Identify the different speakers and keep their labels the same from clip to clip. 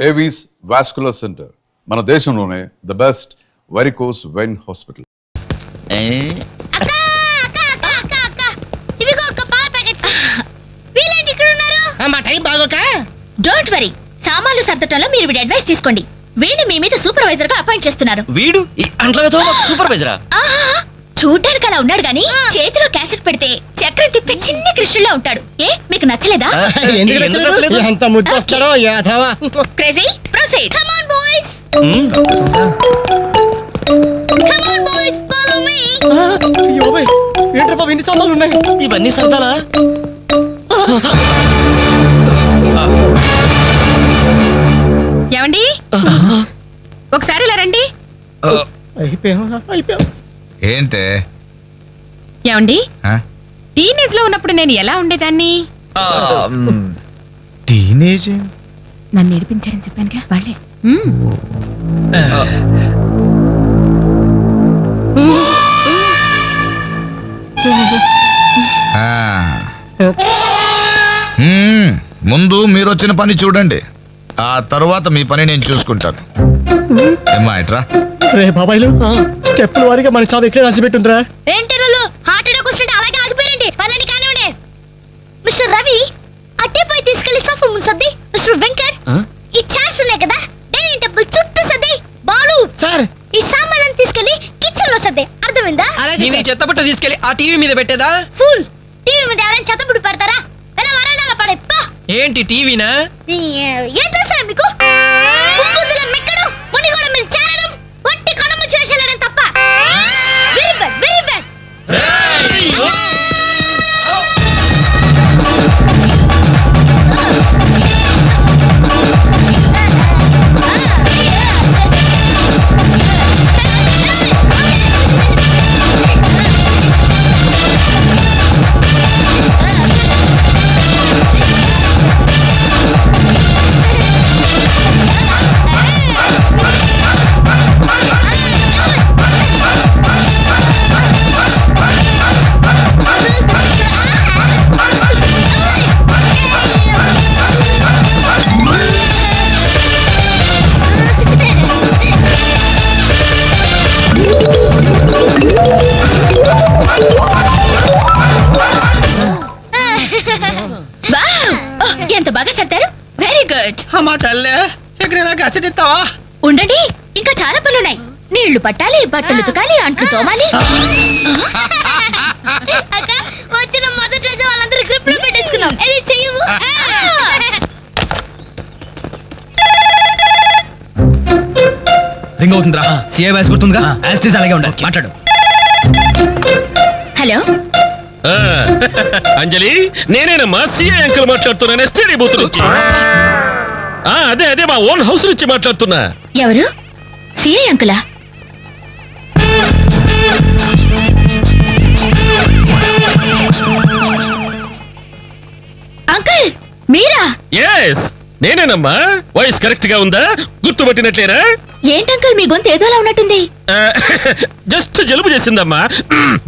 Speaker 1: Avis vascular centre మన దేశంలోనే the best varicose vein hospital.
Speaker 2: Don't worry, సామాన్లు సర్దటంలో మీరు వీడి అడ్వైస్ తీసుకోండి. వీడిని మీ మీద సూపర్వైజర్ గా అపాయింట్ చేస్తున్నారు.
Speaker 3: వీడు సూపర్వైజరా?
Speaker 2: చూడ్డానికి అలా ఉన్నాడు గానీ చేతిలో క్యాసెట్ పెడితే చక్రం తిప్పే చిన్న కృష్ణులా ఉంటాడు. ఏ మీకు నచ్చలేదా? Crazy proceed. Come on boys, come on boys, follow me.
Speaker 3: ఏంట్రా ఇన్ని సామాన్లు ఉన్నాయి? ఇవన్నీ సర్దాలా?
Speaker 2: ఏమండి ఒకసారి ఇలా రండి.
Speaker 4: ఏంటే
Speaker 2: ఏమండి టీనేజ్ లో ఉన్నప్పుడు నేను ఎలా ఉండేదాన్ని?
Speaker 4: టీనేజ్
Speaker 2: నన్ను నేర్పించారని చెప్పానుగా వాళ్ళే.
Speaker 4: ముందు మీరు వచ్చిన పని చూడండి, ఆ తర్వాత మీ పని నేను చూసుకుంటాను. ఏమ్మా ఇట్రా.
Speaker 3: రే బాబాయ్లు, స్టెప్పుల వారిగా మన చావు ఎక్కడ రాసి పెట్టుండ్రా?
Speaker 2: ఏంటి హార్ట్ అటాక్ వస్తుంటే అలాగే ఆగిపోయారండి. పదండి కానివ్వండి. మిస్టర్ రవి అట్టే పోయి తీసుకెళ్లి సోఫా ముందు సర్ది. మిస్టర్ వెంకట్ ఈ చైర్స్ ఉన్నాయి కదా డైనింగ్ టేబుల్ చుట్టూ సర్ది. బాలు
Speaker 3: సార్
Speaker 2: ఈ సామాన్లను తీసుకెళ్లి కిచెన్ లో సర్ది. అర్థమైందా?
Speaker 3: చెత్తపట్ట తీసుకెళ్లి ఆ టీవీ మీద పెట్టేదా?
Speaker 2: ఫుల్ టీవీ మీద ఎవరైనా చెత్తపుడు పెడతారా? ఎలా వరండాలో పడే.
Speaker 3: ఏంటి టీవీనా?
Speaker 2: ఏం తెలుసా మీకు? ఉప్పుద్దుల మెక్కడం, మునిగోడ మీద చేరడం, వట్టి కొనము చేసేయడం తప్ప. Very bad, very bad. ఎంత బాగా సర్దారు. Very good.
Speaker 3: అమ్మా తల్లే, ఎక్కడైనా కసెట్ ఇస్తావా?
Speaker 2: ఉండండి, ఇంకా చాలా పనులున్నాయి. నీళ్లు పట్టాలి, బట్టలు ఉతకాలి, అంట్లు తోమాలి. వచ్చిన మొదటి రోజు వాళ్ళందరూ గ్రిప్ లో పెట్టేసుకున్నాం. చెయ్యవు.
Speaker 3: రింగ్ అవుతుందిరా. CI voice గుర్తుందిగా? యాస్టీస్ అలాగే ఉండాలి. మాట్లాడు.
Speaker 2: హలో
Speaker 5: అంజలి, నేనేనమ్మా సిఐ అంకుల్ మాట్లాడుతున్నాను. ఎస్టీడీ బూత్ నుంచి. అదే అదే మా ఓన్ హౌస్ నుంచి మాట్లాడుతున్నా.
Speaker 2: ఎవరు? సిఐ అంకులా? అంకుల్ మీరా?
Speaker 5: ఎస్ నేనేనమ్మా. వాయిస్ కరెక్ట్ గా ఉందా? గుర్తుపట్టినట్లేరా?
Speaker 2: ఏంటంకుల్ మీ గొంతు ఏదోలా ఉన్నట్టుంది.
Speaker 5: జస్ట్ జలుబు చేసిందమ్మా.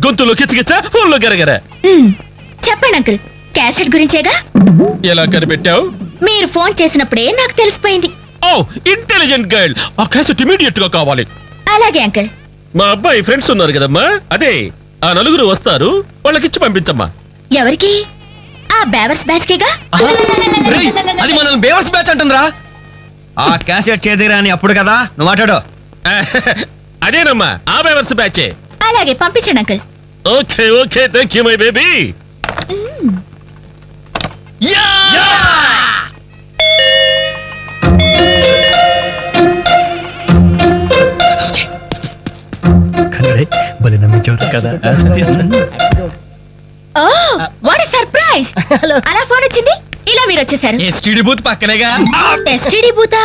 Speaker 5: గొంతులో కిచకిచ, ఫోన్లో గరగర.
Speaker 2: చెప్పండి అంకుల్, క్యాసెట్ గురించేగా?
Speaker 5: ఎలా కనిపెట్టావు?
Speaker 2: మీరు ఫోన్ చేసినప్పుడే నాకు తెలిసిపోయింది.
Speaker 5: ఓ ఇంటెలిజెంట్ గర్ల్. ఆ క్యాసెట్ ఇమీడియట్ గా కావాలి.
Speaker 2: అలాగే అంకుల్.
Speaker 5: మా అబ్బాయి ఫ్రెండ్స్ ఉన్నారు కదమ్మా, అదే ఆ నలుగురు వస్తారు, వాళ్ళకిచ్చి పంపించమ్మా.
Speaker 2: ఎవరికి? ఆ బేవర్స్ బ్యాచ్ కేగా?
Speaker 3: అది మనల్ని బేవర్స్ బ్యాచ్ అంటుందిరా. ఆ క్యాసెట్ చేదిరా అని అప్పుడు కదా నువ్వు మాట్లాడు.
Speaker 5: అదేనమ్మా, ఆ బేవర్స్ బ్యాచే.
Speaker 2: అలాగే పంపించండి uncle.
Speaker 5: Okay okay, thank you my baby.
Speaker 2: Oh what a surprise. అలా ఫోన్ వచ్చింది, ఇలా మీరు వచ్చేసారు.
Speaker 3: ఎస్టీడీ బూత్ పక్కనేగా.
Speaker 2: ఎస్టీడీ బూతా?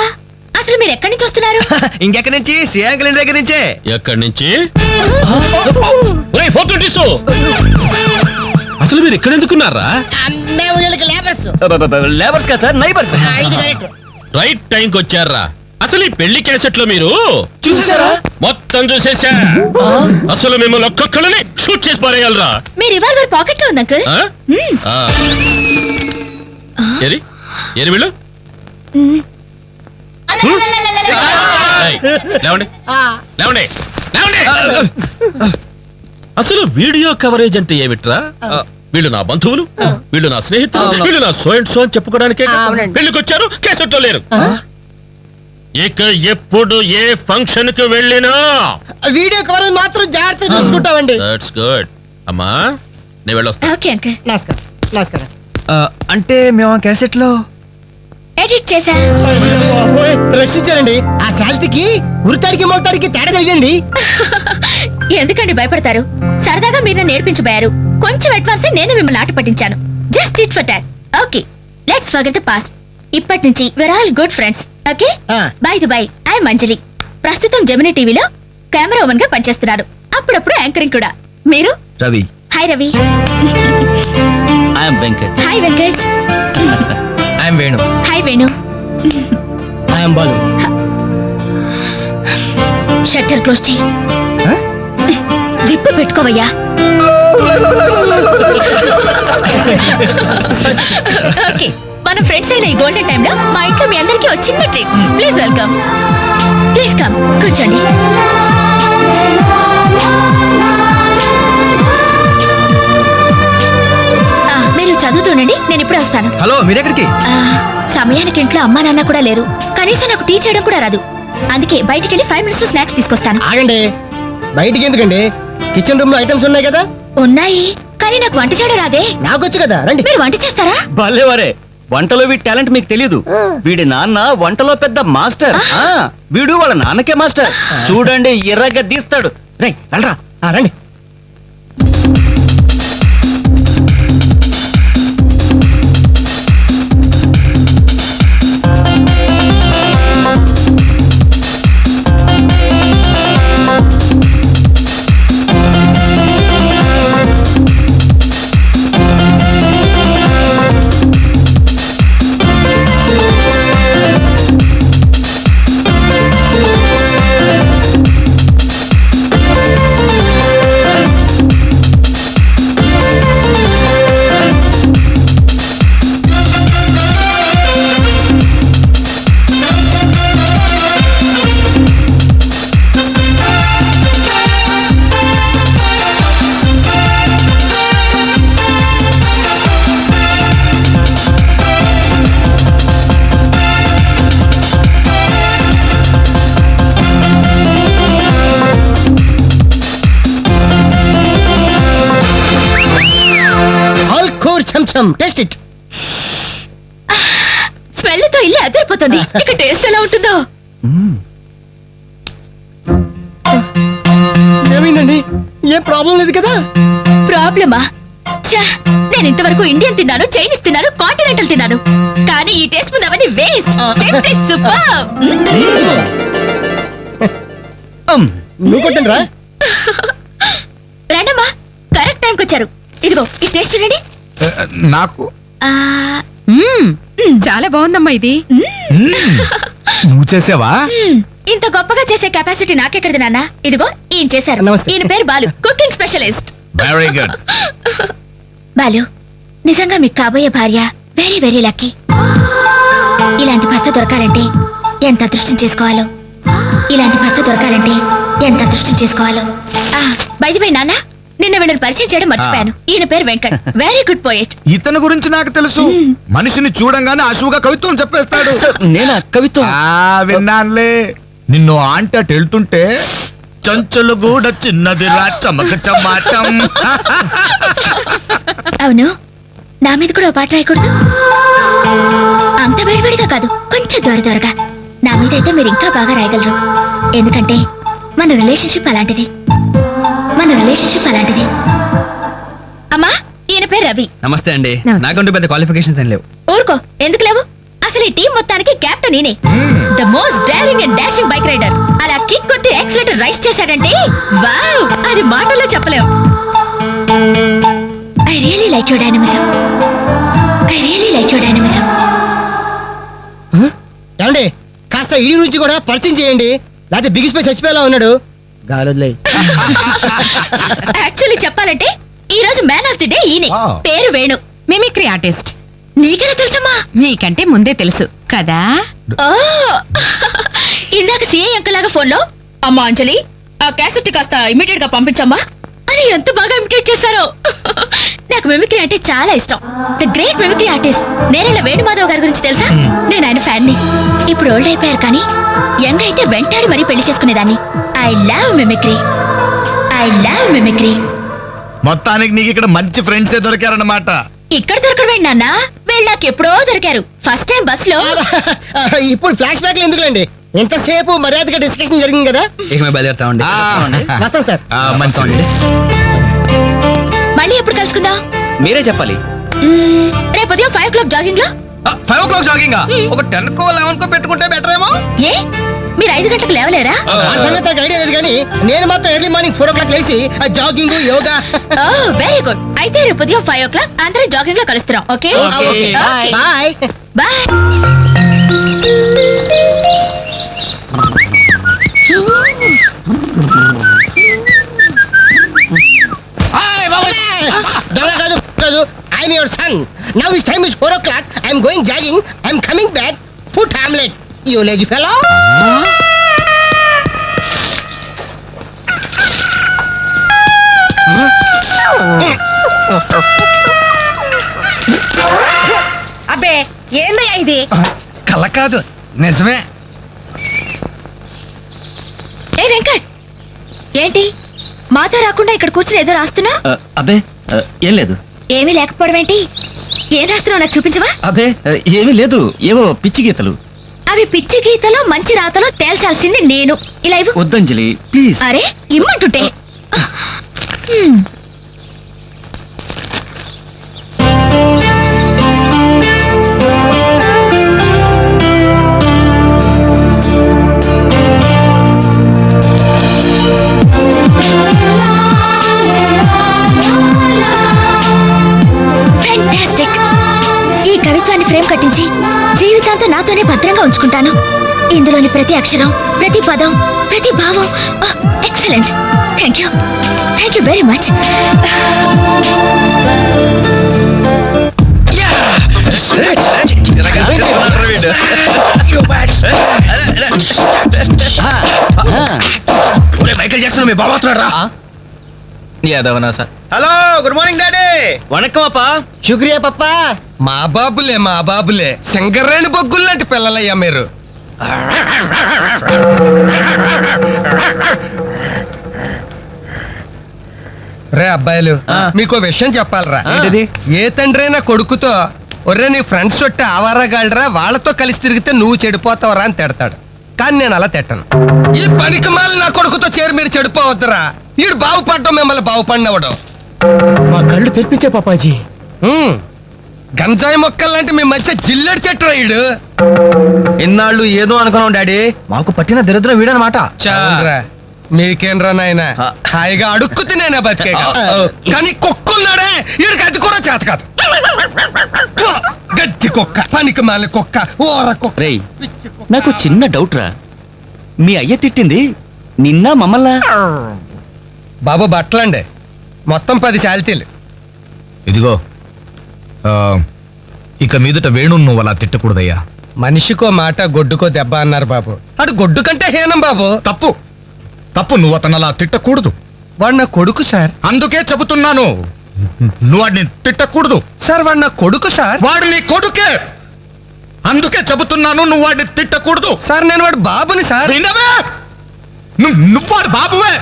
Speaker 2: అసలు మీరు ఎక్కడి నుంచి వస్తున్నారు?
Speaker 3: ఇంకెక్కడి నుంచి? శ్రీయాంకుల దగ్గర నుంచే.
Speaker 5: ఎక్కడి నుంచి? అసలు మీరు ఇక్కడ ఎందుకున్నారా?
Speaker 3: లేబర్స్ కదా సార్, నైబర్స్.
Speaker 5: రైట్ టైంకి వచ్చారా? అసలు ఈ పెళ్లి క్యాసెట్ లో మీరు
Speaker 3: చూసేసారా?
Speaker 5: మొత్తం చూసేసా. అసలు మిమ్మల్ని ఒక్కొక్కరిని షూట్ చేసి పారేయాలరా.
Speaker 2: మీ రివాల్వర్ పాకెట్ లో ఉంది అంకుల్.
Speaker 5: ఏది ఏది వీళ్ళు? లేవండి లేవండి లేవండి అసలు వీడియో కవరేజ్ అంటే ఏమిట్రా? వీళ్ళు నా బంధువులు, వీళ్ళు నా స్నేహితులు, వీళ్ళు నా సో అండ్ సో అని చెప్పుకోవడానికే పెళ్లికొచ్చారు, కేసెట్లో లేరు. ఇక ఎప్పుడు ఏ ఫంక్షన్ కి వెళ్ళినా
Speaker 6: వీడియో కవరేజ్ మాత్రం జాగ్రత్త చూసుకుంటామండి.
Speaker 5: That's good. అమ్మా నేను వెళ్ళొస్తా.
Speaker 2: Okay uncle.
Speaker 6: నమస్కారం నమస్కారం.
Speaker 3: అంటే మేము ఆ క్యాసెట్ లో
Speaker 2: ఎడిట్ చేశా.
Speaker 6: ఓయ్, రక్షించారండి. ఆ శాలిటీకి ఉరితాడికి మొలతాడికి తేడా తెలియండి.
Speaker 2: ఎందుకండి భయపడతారు? సరదాగా మీరు నేర్పించబోయారు. కొంచెం అడ్వాన్స్ నేను మిమ్మల్ని ఆట పట్టించాను. Just it for tat. Okay, let's forget the past. ఇప్పటి నుంచి we're all good friends. Okay, by the by I'm Anjali. ప్రస్తుతం జెమినీ టీవీలో కెమెరా ఉమెన్ గా పనిచేస్తున్నారు. అప్పుడప్పుడు యాంకరింగ్ కూడా. మీరు?
Speaker 3: Ravi.
Speaker 2: Hi Ravi.
Speaker 3: I'm Venkat.
Speaker 2: Hi Venkat.
Speaker 3: I'm Venu.
Speaker 2: Hi Venu.
Speaker 6: I'm Balu.
Speaker 2: Shutter close చేయి. జిప్పు పెట్టుకోవయ్యా. ఓకే, మన ఫ్రెండ్స్ అయిన ఈ గోల్డెన్ టైంలో మా ఇంట్లో మీ అందరికీ ఒక చిన్న treat. Please welcome. Please come, కూర్చోండి. మీరు చదువుతుండండి, నేను ఇప్పుడే వస్తాను.
Speaker 3: హలో, మీరెక్కడికి?
Speaker 2: సమయానికి ఇంట్లో అమ్మా నాన్న కూడా లేరు. కనీసం నాకు టీ చేయడం కూడా రాదు. అందుకే బయటికి వెళ్ళి 5 minutes స్నాక్స్ తీసుకొస్తాను.
Speaker 6: ఆగండి, బయటికి ఎందుకండి? కిచెన్ రూమ్ లో ఐటమ్స్ ఉన్నాయి కదా.
Speaker 2: ఉన్నాయి, కానీ నాకు వంట చేయడం రాదే.
Speaker 6: నాకొచ్చు కదా, రండి.
Speaker 2: మీరు వంట చేస్తారా?
Speaker 3: భలేవరే, వంటలో వీడి టాలెంట్ మీకు తెలియదు. వీడి నాన్న వంటలో పెద్ద మాస్టర్. వీడు వాళ్ళ నాన్నకే మాస్టర్. చూడండి, ఎర్రగా తీస్తాడు. రేయ్, వెళ్ళరా.
Speaker 6: రండి. Taste it.
Speaker 2: స్మెల్ తో ఇల్లు అదిరిపోతుంది. ఇక టేస్ట్ ఎలా ఉంటుందో.
Speaker 6: ఏమైందండి? ఏం ప్రాబ్లం లేదు కదా?
Speaker 2: ప్రాబ్లమా? ఛా, నేను ఇంతవరకు ఇండియన్ తిన్నాను, చైనీస్ తిన్నాను, కాంటినెంటల్ తిన్నాను, కానీ ఈ టేస్ట్ ముందు అవన్నీ వేస్ట్.
Speaker 6: నువ్వు కొట్టండి రా.
Speaker 2: రండమ్మా, కరెక్ట్ టైంకి వచ్చారు. ఇదిగో ఈ టేస్ట్ చూడండి.
Speaker 4: నాకు
Speaker 7: చాలా బాగుందమ్మా ఇది.
Speaker 4: నువ్వు చేసావా?
Speaker 2: ఇంత గొప్పగా చేసే కెపాసిటీ నాకెక్కడిది నాన్న. ఇదిగో ఈయన చేశారు.
Speaker 6: నమస్తే.
Speaker 2: ఈయన పేరు Balu, cooking specialist.
Speaker 4: Very good.
Speaker 2: Balu, నిజంగా మీకు కాబోయే భార్య వెరీ వెరీ లక్కీ. ఇలాంటి భర్త దొరకాలంటే ఎంత అదృష్టం చేసుకోవాలో. ఇలాంటి భర్త దొరకాలంటే ఎంత అదృష్టం చేసుకోవాలో. బై ది బై నాన్న, నిన్న వీళ్ళని పరిచయం చేయడం మర్చిపోయాను. ఈయన పేరు వెంకట్, వెరీ గుడ్ పోయెట్.
Speaker 4: ఇతని గురించి నాకు తెలుసు. మనిషిని చూడంగానే అశువుగా కవిత్వం చెప్పేస్తాడు.
Speaker 3: నేను కవిత్వం
Speaker 4: విన్నానులే. నిన్ను ఆంటీ అటు వెళ్తుంటే చంచులు కూడా చిన్నది రా చమక చమాచం.
Speaker 2: అవును, నా మీద కూడా ఓ పాట రాయకూడదు? అంత వేడివేడిగా కాదు, కొంచెం దొరగా. నా మీద అయితే మీరు ఇంకా బాగా రాయగలరు. ఎందుకంటే మన రిలేషన్షిప్ అలాంటిది. అమ్మా, ఈయన పేరు రవి.
Speaker 3: నమస్తే అండి.
Speaker 7: నమస్తే.
Speaker 3: నాకంటూ పెద్ద క్వాలిఫికేషన్స్ ఏం లేవు.
Speaker 2: ఊరుకో, ఎందుకు లేవు? అసలు ఈ టీం మొత్తానికి కెప్టెన్ ఈయనే. The most daring and dashing bike rider. అలా కిక్ కొట్టి యాక్సిలేటర్ రైస్ చేశాడంటే వావ్, అది మాటల్లో చెప్పలేం. I really like your dynamism.
Speaker 6: ఏమండి, కాస్త ఈ నుంచి కూడా పరిచయం చేయండి, లేకపోతే బిగిసిపోయి చచ్చిపోయేలా ఉన్నాడు. గాలి
Speaker 2: యాక్చువల్లీ చెప్పాలంటే ఈ రోజు మ్యాన్ ఆఫ్ ది డే ఈయనే.
Speaker 4: Wow.
Speaker 2: పేరు వేణు.
Speaker 7: Mimicry artist.
Speaker 2: నీకెలా తెలుసమ్మా?
Speaker 7: మీకంటే ముందే తెలుసు కదా.
Speaker 2: ఇందాక సిఐ అంకుల్ లాగా ఫోన్ లో అమ్మా అంజలి ఆ క్యాసెట్ కాస్త ఇమీడియట్ గా పంపించమ్మా అని ఎంత బాగా ఇమిటేట్ చేశారో. నాకు మిమిక్రీ అంటే చాలా ఇష్టం. The great mimicry artist Nerella Venumadhav గారి గురించి తెలుసా? నేను ఆయన ఫ్యాన్ ని. ఇప్పుడు ఓల్డ్ అయిపోయారు కానీ యంగ్ అయితే వెంటాడి మరీ పెళ్లి చేసుకునేదాన్ని. I love mimicry, I love mimicry.
Speaker 4: మొత్తానికి నీకు ఇక్కడ మంచి ఫ్రెండ్సే దొరికారన్నమాట.
Speaker 2: ఇక్కడ దొరకడం నాన్న, వీళ్ళు నాకు ఎప్పుడో దొరికారు. ఫస్ట్ టైం బస్ లో.
Speaker 6: ఇప్పుడు ఫ్లాష్ బ్యాక్ ఎందుకులేండి, ఎంతసేపు మర్యాదగా డిస్కషన్ జరిగింది కదా.
Speaker 3: ఇక మేము బయలుదేరుతామండి.
Speaker 6: వస్తాం సార్.
Speaker 4: మంచిది.
Speaker 2: మళ్ళీ ఎప్పుడు కలుసుకుందాం?
Speaker 3: మీరే చెప్పాలి.
Speaker 2: రేపు ఉదయం 5 o'clock జాగింగ్ లో.
Speaker 3: 5 o'clock జాగింగ్ ఒక 10 కో 11 కో పెట్టుకుంటే బెటర్ ఏమో.
Speaker 2: ఏ మీరు 5 గంటలకు లేవలేరా?
Speaker 6: ఆ సంగతి నాకు ఐడియా లేదు కానీ నేను మాత్రం ఎర్లీ మార్నింగ్ 4 o'clock లేచి జాగింగ్ యోగా.
Speaker 2: Very good. అయితే రేపు ఉదయం 5 o'clock అందరూ జాగింగ్ లో కలుస్తున్నాం. Okay
Speaker 6: bye.
Speaker 2: బాయ్.
Speaker 6: కాదు I'm your son. Now is time is 4 o'clock. I'm going jogging. I'm coming back. Food omelette. You lazy fellow.
Speaker 2: అబ్బే ఏందయ్యా ఇది?
Speaker 3: కల కాదు నిజమే.
Speaker 2: ఏ వెంకట్, ఏంటి మాతో రాకుండా ఇక్కడ కూర్చుని ఏదో రాస్తున్నా?
Speaker 3: అబ్బే ఏం లేదు.
Speaker 2: ఏమీ లేకపోవడం ఏంటి? ఏం రాస్తున్నావు నాకు చూపించవా?
Speaker 3: అబ్బే ఏమీ లేదు, ఏవో పిచ్చి గీతలు.
Speaker 2: అవి పిచ్చి గీతలో మంచి రాతలో తేల్చాల్సింది నేను. ఇలా ఇవ్వు.
Speaker 3: వద్దంజలి ప్లీజ్.
Speaker 2: అరే ఇమ్మంటుంటే. ఫెంటాస్టిక్. ఈ కవిత్వాన్ని ఫ్రేమ్ కట్టించి జీవితాంతం నాతోనే భద్రంగా ఉంచుకుంటాను. ఇందులోని ప్రతి అక్షరం, ప్రతి పదం, ప్రతి భావం excellent. Thank you very much.
Speaker 3: Michael Jackson మీ బాబా వస్తున్నాడు రా. యాదవనా sir. Hello good morning daddy. వణకం అప్పా.
Speaker 6: శుక్రియా పప్పా.
Speaker 8: మా బాబులే శంకర్రాణి బొగ్గులు లాంటి పిల్లలయ్యా మీరు. రే అబ్బాయిలు, మీకు విషయం చెప్పాలరా.
Speaker 3: ఏంటిది?
Speaker 8: ఏ తండ్రైనా కొడుకుతో ఒర్రే నీ ఫ్రెండ్స్ చుట్టూ ఆవారాగాళ్ళరా వాళ్ళతో కలిసి తిరిగితే నువ్వు చెడిపోతావరా అని తిడతాడు. కానీ నేను అలా తిట్టను. ఈ పనికి మాలి నా కొడుకుతో చేరి మీరు చెడిపోవద్దురా. ఈడు బాగుపడటం మిమ్మల్ని బాగుపడినవడం.
Speaker 6: మా కళ్ళు తెరిపించే పాపాజీ.
Speaker 8: గంజాయి మొక్కల్లాంటి మీ మధ్య జిల్లెడు చెట్టు ఈడు.
Speaker 3: ఇన్నాళ్ళు ఏదో అనుకున్నాం డాడీ, మాకు పట్టిన దరిద్రం వీడనమాట.
Speaker 8: అవునురా. మీకేంరా నాయన హాయిగా అడుక్కు తినేనా బతికే. కానీ కుక్కున్నాడే ఈడికి అది కూడా చేత కాదు. గజ్జి కుక్క, పనికి మాలి కుక్క, ఓర కుక్క.
Speaker 3: రేయ్ నాకు చిన్న డౌట్ రా, మీ అయ్య తిట్టింది నిన్న మమ్మల్ని?
Speaker 8: బాబు బట్టలండి మొత్తం 10 శాలితీలు.
Speaker 4: ఇదిగో ఇక మీదట వేణు నువ్వు అలా తిట్టకూడదయ్యా.
Speaker 8: మనిషికో మాట గొడ్డుకో దెబ్బ అన్నారు బాబు. అటు గొడ్డు కంటే హీనం బాబు.
Speaker 4: తప్పు తప్పు, నువ్వు అతను అలా తిట్టకూడదు.
Speaker 8: వాడు నా కొడుకు సార్.
Speaker 4: అందుకే చెబుతున్నాను నువ్వు వాడిని తిట్టకూడదు.
Speaker 8: సార్ వాడు నా కొడుకు సార్.
Speaker 4: వాడు నీ కొడుకే, అందుకే చెబుతున్నాను నువ్వు వాడిని తిట్టకూడదు.
Speaker 8: సార్ నేను వాడు బాబుని సార్.
Speaker 4: వినవే? నువ్వు వాడు బాబువే,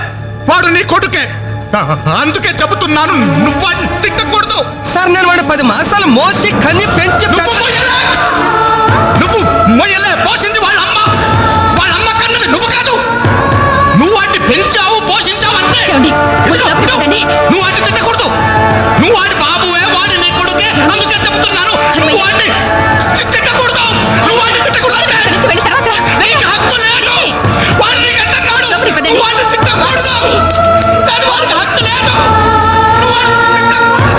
Speaker 4: వాడు నీ కొడుకే, అందుకే చెబుతున్నాను నువ్వు వాడిని తిట్టకూడదు.
Speaker 8: సార్ నేను వాడు 10 మాసాలు మోసి కన్ని పెంచి
Speaker 4: నువ్వు మొయ్యలే, పోసింది వాళ్ళ అమ్మ కన్నది నువ్వు కాదు. నువ్వు వాడిని పెంచావు పోషించావు అంతే. నువ్వు వాడిని తిట్టకూడదు. నువ్వు వాడి బాబువే, వాడి నీ కొడుకే, అందుకే చెబుతున్నాను నువ్వు వాడిని తిట్టకూడదు. నువ్వు వాడిని తిట్టకూడదు. నీకు హక్కు లేదు. వాడు నీకు అంటున్నాడు నువ్వు వాడిని తిట్టకూడదు. కానీ వాడికి హక్కు లేదు. నువ్వు వాడిని తిట్టకూడదు.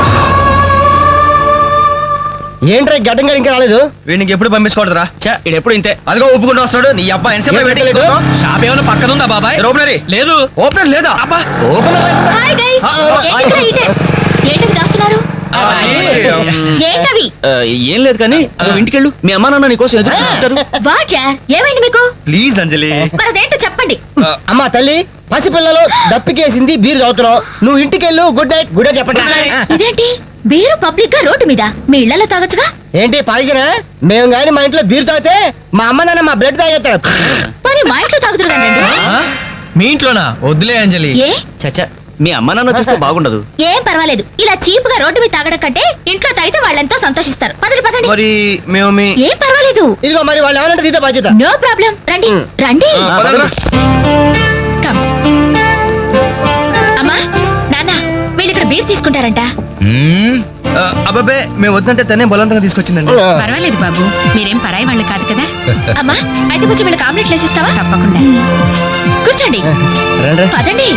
Speaker 6: ఏంట్రా గడ్డం గడి ఇంకా రాలేదు?
Speaker 3: వీడికి ఎప్పుడు పంపించకూడదురా. ఇది ఎప్పుడు ఇంతే. అదిగో ఒప్పుకుంటూ వస్తాడు. నీ అబ్బా ఎన్సేపు షాప్ ఏమైనా పక్కన ఉందా బాబాయ్? ఓపెనరీ లేదు. ఓపెనర్ లేదా? అబ్బా ఓపెనర్.
Speaker 2: Hi guys. ఏంటి దాస్తున్నారు? ఏంటవి
Speaker 3: ఏం లేదు కానీ నువ్వు ఇంటికెళ్ళు మీ అమ్మా నాన్న నీకోసం ఎదురు చూస్తుంటారు.
Speaker 2: వాట్యా ఏమైంది మీకు
Speaker 3: ప్లీజ్ అంజలి.
Speaker 2: మరి అదేంటో చెప్పండి.
Speaker 6: అమ్మా తల్లి పసిపిల్లలు దప్పికేసింది బీరు తాగుతున్నావు నువ్వు ఇంటికి వెళ్ళు గుడ్ నైట్ గుడ్ నైట్ చెప్పండి
Speaker 2: ఇదేంటి బీరు పబ్లిక్ గా రోడ్డు మీద మీ ఇళ్లలో తాగొచ్చుగా.
Speaker 6: ఏంటి పాయిజనా మేము గాని మా ఇంట్లో బీరు తాగితే మా అమ్మ నాన్న మా బ్లడ్ తాగేస్తారు
Speaker 2: మరి మా ఇంట్లో తాగుతురు కానీ
Speaker 8: మీ ఇంట్లోనా వద్దులే అంజలి.
Speaker 2: ఏ
Speaker 3: చచ్చా మీ అమ్మా నాన్న చూస్తే బాగుండదు.
Speaker 2: ఏం పర్వాలేదు. ఇలా చీప్ గా రోడ్డు మీద తాగడం కంటే ఇంట్లో తాగితే వాళ్ళెంతో సంతోషిస్తారు. పదండి పదండి.
Speaker 8: మరి మేము మీ
Speaker 2: ఏం పర్వాలేదు.
Speaker 6: ఇదిగో మరి వాళ్ళు ఏమనంటే నీతో బాధ్యత
Speaker 2: నో ప్రాబ్లం. రండి రండి. Come. అమ్మా నాన్న వీళ్ళు ఇక్కడ బీర్ తీసుకుంటారంట.
Speaker 8: అబ్బాబే మేము వద్దంటే తనే బలవంతంగా తీసుకొచ్చిందండి.
Speaker 7: పర్వాలేదు బాబు, మీరేం పరాయి వాళ్ళు కాదు కదా.
Speaker 2: అమ్మా అయితే కొంచెం వీళ్ళకి ఆమ్లెట్లు వేసిస్తావా?
Speaker 7: తప్పకుండా.
Speaker 2: కూర్చోండి
Speaker 6: రండి.
Speaker 2: పదండి.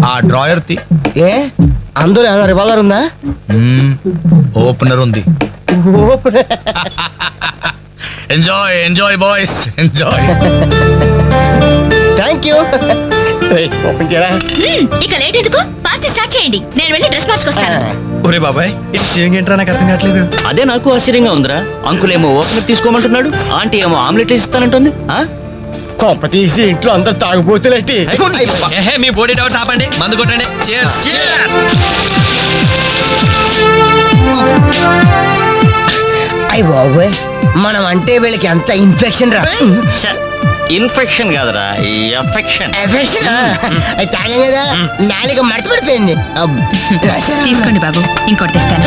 Speaker 4: ఆ డ్రాయర్ తి
Speaker 6: ఏ అందరూ ఏమైనా రివాల్వర్ ఉందా
Speaker 4: ఓపెనర్ ఉంది. Enjoy enjoy boys enjoy.
Speaker 6: Thank you open చేయరా
Speaker 2: ఇక లేట్ ఎందుకు పార్టీ స్టార్ట్ చేయండి. నేను వెళ్ళి డ్రెస్ మార్చుకొస్తాను.
Speaker 8: ఒరే బాబాయ్ ఏంట్రా నాకు అర్థం కావట్లేదు.
Speaker 3: అదే నాకు ఆశ్చర్యంగా ఉందిరా. అంకుల్ ఏమో ఓపెనర్ తీసుకోమంటున్నాడు, ఆంటీ ఏమో ఆమ్లెట్ ఇస్తానంటుంది.
Speaker 6: కొంప తీసి ఇంట్లో అందరు తాగుబోతులేంటి
Speaker 8: మీ బాడీ డౌట్స్ ఆపండి, మందు కొట్టండి.
Speaker 6: అయ్య బాబోయ్ మనం అంటే వీళ్ళకి ఎంత ఇన్ఫెక్షన్ రా
Speaker 3: ఇన్ఫెక్షన్ కాదురా, ఎఫెక్షన్.
Speaker 6: ఎఫెక్షన్ తాగాం కదా నాలుక మడత పడిపోయింది
Speaker 7: తీసుకోండి బాబు, ఇంకోటి తెస్తాను.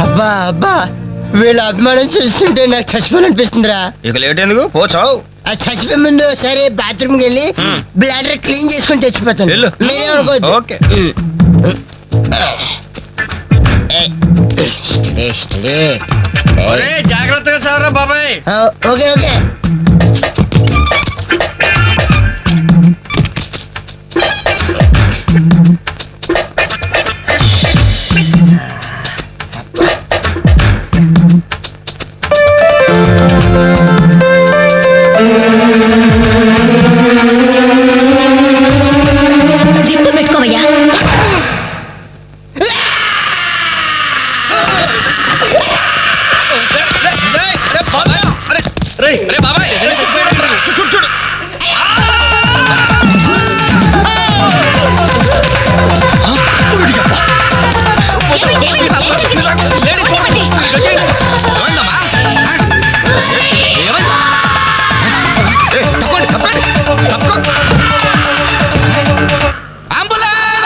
Speaker 6: అబ్బా అబ్బా వీళ్ళ అభిమానం చూస్తుంటే నాకు చచ్చిపోవాలనిపిస్తుందిరా.
Speaker 8: ఇక లేట్ ఎందుకు పోచావు.
Speaker 6: ఆ చచ్చిపోయే ముందు సరే బాత్రూమ్కి వెళ్ళి బ్లాడర్ క్లీన్ చేసుకొని తెచ్చిపోతాను.
Speaker 8: వెళ్ళు.
Speaker 6: మీరేమనుకోవద్దు.
Speaker 8: ఓకే. జాగ్రత్తగా చదవరా బాబాయ్.
Speaker 6: ఓకే ఓకే
Speaker 2: జిప్పు పెట్టుకోవయ్యా.
Speaker 8: అరే బాబాయ్